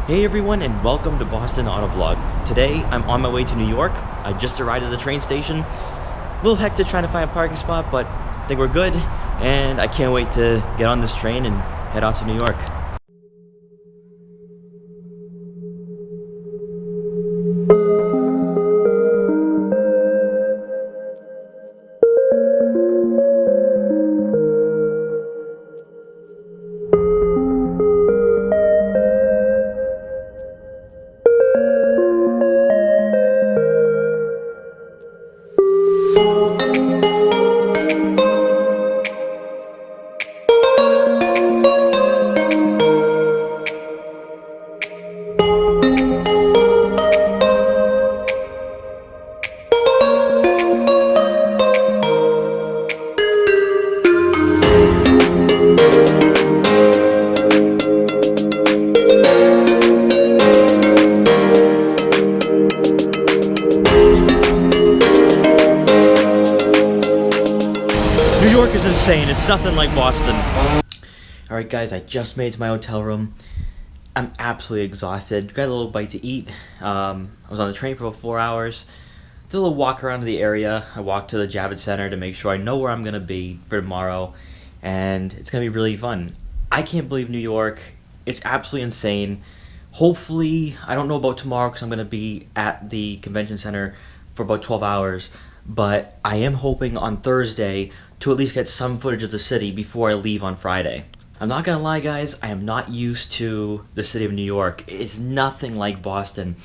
Hey everyone, and welcome to Boston Autoblog. Today I'm on my way to New York. I just arrived at the train station. A little hectic trying to find a parking spot, but I think we're good, and I can't wait to get on this train and head off to New York. New York is insane. It's nothing like Boston. Alright guys, I just made it to my hotel room. I'm absolutely exhausted. Got a little bite to eat. I was on the train for about 4 hours. Did a little walk around the area. I walked to the Javits Center to make sure I know where I'm going to be for tomorrow. And it's going to be really fun. I can't believe New York. It's absolutely insane. Hopefully, I don't know about tomorrow because I'm going to be at the convention center for about 12 hours. But I am hoping on Thursday to at least get some footage of the city before I leave on Friday. I'm not gonna lie guys, I am not used to the city of New York. It's nothing like Boston.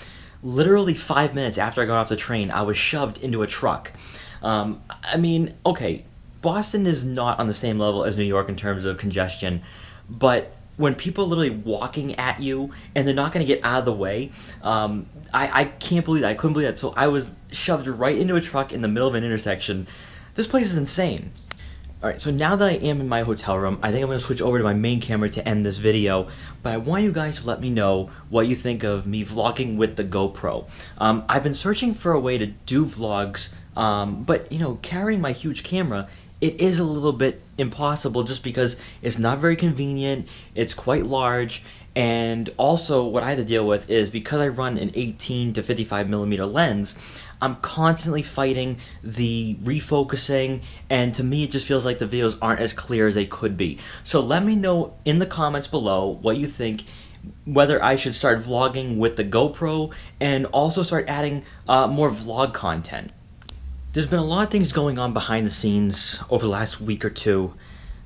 Literally 5 minutes after I got off the train, I was shoved into a truck. Okay, Boston is not on the same level as New York in terms of congestion, but when people are literally walking at you and they're not going to get out of the way, I can't believe that. I couldn't believe that. So I was shoved right into a truck in the middle of an intersection. This place is insane. Alright, so now that I am in my hotel room, I think I'm going to switch over to my main camera to end this video, but I want you guys to let me know what you think of me vlogging with the GoPro. I've been searching for a way to do vlogs, but carrying my huge camera, it is a little bit impossible just because it's not very convenient, it's quite large, and also what I had to deal with is because I run an 18 to 55 millimeter lens, I'm constantly fighting the refocusing, and to me it just feels like the videos aren't as clear as they could be. So let me know in the comments below what you think, whether I should start vlogging with the GoPro and also start adding more vlog content. There's been a lot of things going on behind the scenes over the last week or two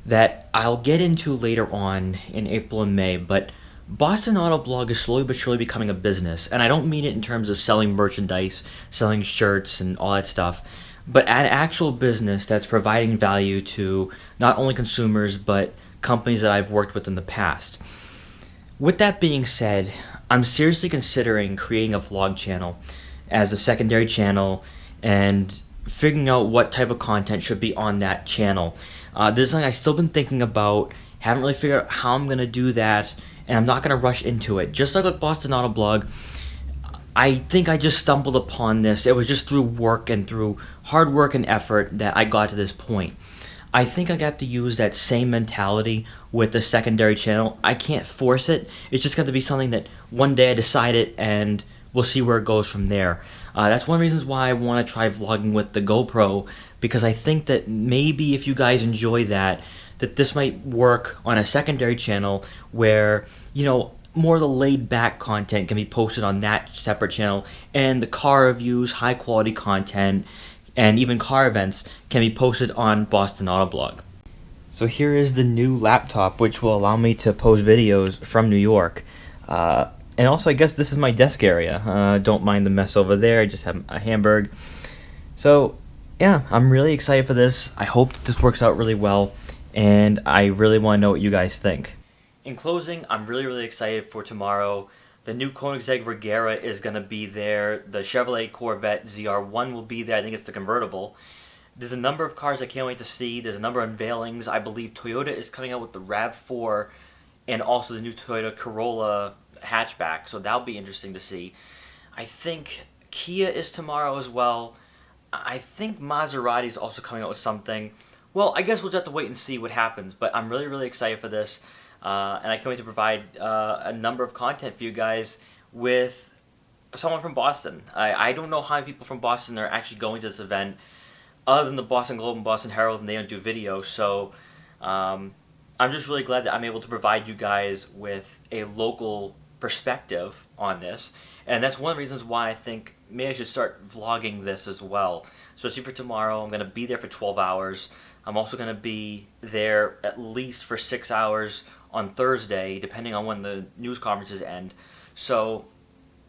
that I'll get into later on in April and May, but Boston Autoblog is slowly but surely becoming a business, and I don't mean it in terms of selling merchandise, selling shirts and all that stuff, but an actual business that's providing value to not only consumers but companies that I've worked with in the past. With that being said, I'm seriously considering creating a vlog channel as a secondary channel and figuring out what type of content should be on that channel. This is something I've still been thinking about, haven't really figured out how I'm going to do that, and I'm not going to rush into it. Just like with Boston Autoblog, I think I just stumbled upon this. It was just through work and through hard work and effort that I got to this point. I think I got to use that same mentality with the secondary channel. I can't force it. It's just going to be something that one day I decide it and we'll see where it goes from there. That's one of the reasons why I want to try vlogging with the GoPro, because I think that maybe if you guys enjoy that this might work on a secondary channel where, more of the laid back content can be posted on that separate channel, and the car reviews, high quality content, and even car events can be posted on Boston Autoblog. So here is the new laptop, which will allow me to post videos from New York. And also, I guess this is my desk area. Don't mind the mess over there. I just have a Hamburg. So, yeah, I'm really excited for this. I hope that this works out really well, and I really want to know what you guys think. In closing, I'm really excited for tomorrow. The new Koenigsegg Regera is going to be there. The Chevrolet Corvette ZR1 will be there. I think it's the convertible. There's a number of cars I can't wait to see. There's a number of unveilings. I believe Toyota is coming out with the RAV4 and also the new Toyota Corolla hatchback, so that'll be interesting to see. I think Kia is tomorrow as well. I think Maserati is also coming out with something. Well, I guess we'll just have to wait and see what happens, but I'm really excited for this. and I can't wait to provide a number of content for you guys with someone from Boston. I don't know how many people from Boston are actually going to this event, other than the Boston Globe and Boston Herald, and they don't do video. So I'm just really glad that I'm able to provide you guys with a local perspective on this. And that's one of the reasons why I think maybe I should start vlogging this as well. Especially for tomorrow, I'm going to be there for 12 hours. I'm also going to be there at least for 6 hours on Thursday, depending on when the news conferences end. So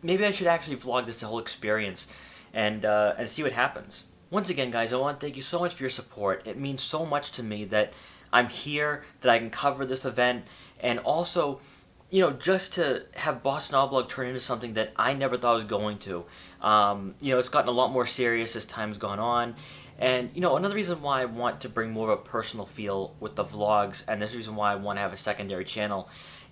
maybe I should actually vlog this whole experience and see what happens. Once again, guys, I want to thank you so much for your support. It means so much to me that I'm here, that I can cover this event, and also, you know, just to have Boston Auto Blog turn into something that I never thought I was going to. You know, it's gotten a lot more serious as time's gone on. And, you know, another reason why I want to bring more of a personal feel with the vlogs, and this reason why I want to have a secondary channel,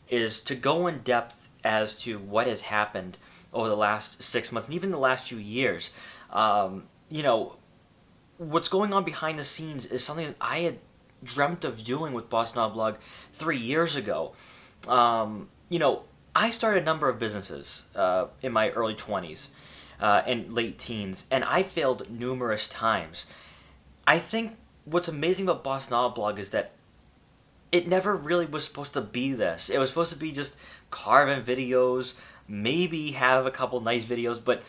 is to go in depth as to what has happened over the last 6 months, and even the last few years. You know, what's going on behind the scenes is something that I had dreamt of doing with Boston Auto Blog 3 years ago. You know, I started a number of businesses in my early 20s and late teens, and I failed numerous times. I think what's amazing about Boston Auto Blog is that it never really was supposed to be this. It was supposed to be just carve-in videos, maybe have a couple nice videos, but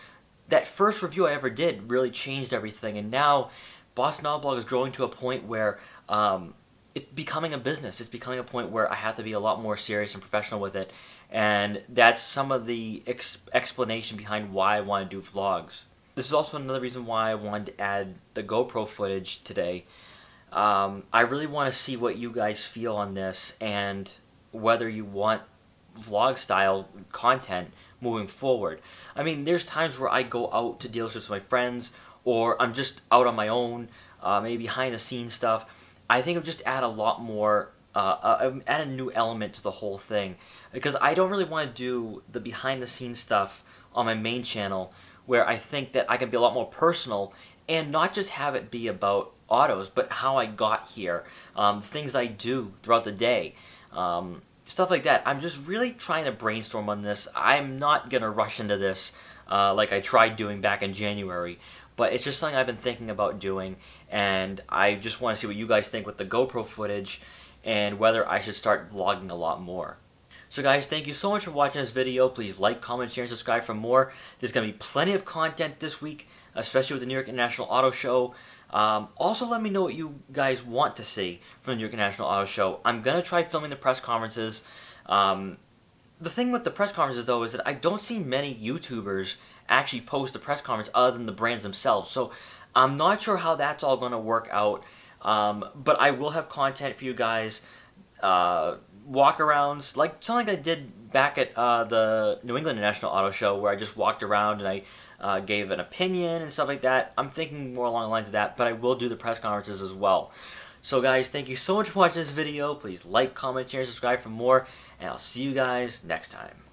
that first review I ever did really changed everything, and now Boston Auto Blog is growing to a point where it's becoming a business. It's becoming a point where I have to be a lot more serious and professional with it, and that's some of the explanation behind why I want to do vlogs. This is also another reason why I wanted to add the GoPro footage today. I really want to see what you guys feel on this, and whether you want vlog style content moving forward. I mean, there's times where I go out to dealerships with my friends, or I'm just out on my own, maybe behind the scenes stuff. I think I'll just add a lot more, add a new element to the whole thing, because I don't really want to do the behind the scenes stuff on my main channel, where I think that I can be a lot more personal and not just have it be about autos, but how I got here, things I do throughout the day, stuff like that. I'm just really trying to brainstorm on this. I'm not going to rush into this like I tried doing back in January, but it's just something I've been thinking about doing, and I just want to see what you guys think with the GoPro footage and whether I should start vlogging a lot more. So guys, thank you so much for watching this video. Please like, comment, share, and subscribe for more. There's going to be plenty of content this week, especially with the New York International Auto Show. Also, let me know what you guys want to see from the New York International Auto Show. I'm going to try filming the press conferences. The thing with the press conferences, though, is that I don't see many YouTubers actually post a press conference other than the brands themselves. So I'm not sure how that's all going to work out. But I will have content for you guys. Walk-arounds, like something like I did back at the New England International Auto Show, where I just walked around and I gave an opinion and stuff like that. I'm thinking more along the lines of that, but I will do the press conferences as well. So guys, thank you so much for watching this video. Please like, comment, share, and subscribe for more, and I'll see you guys next time.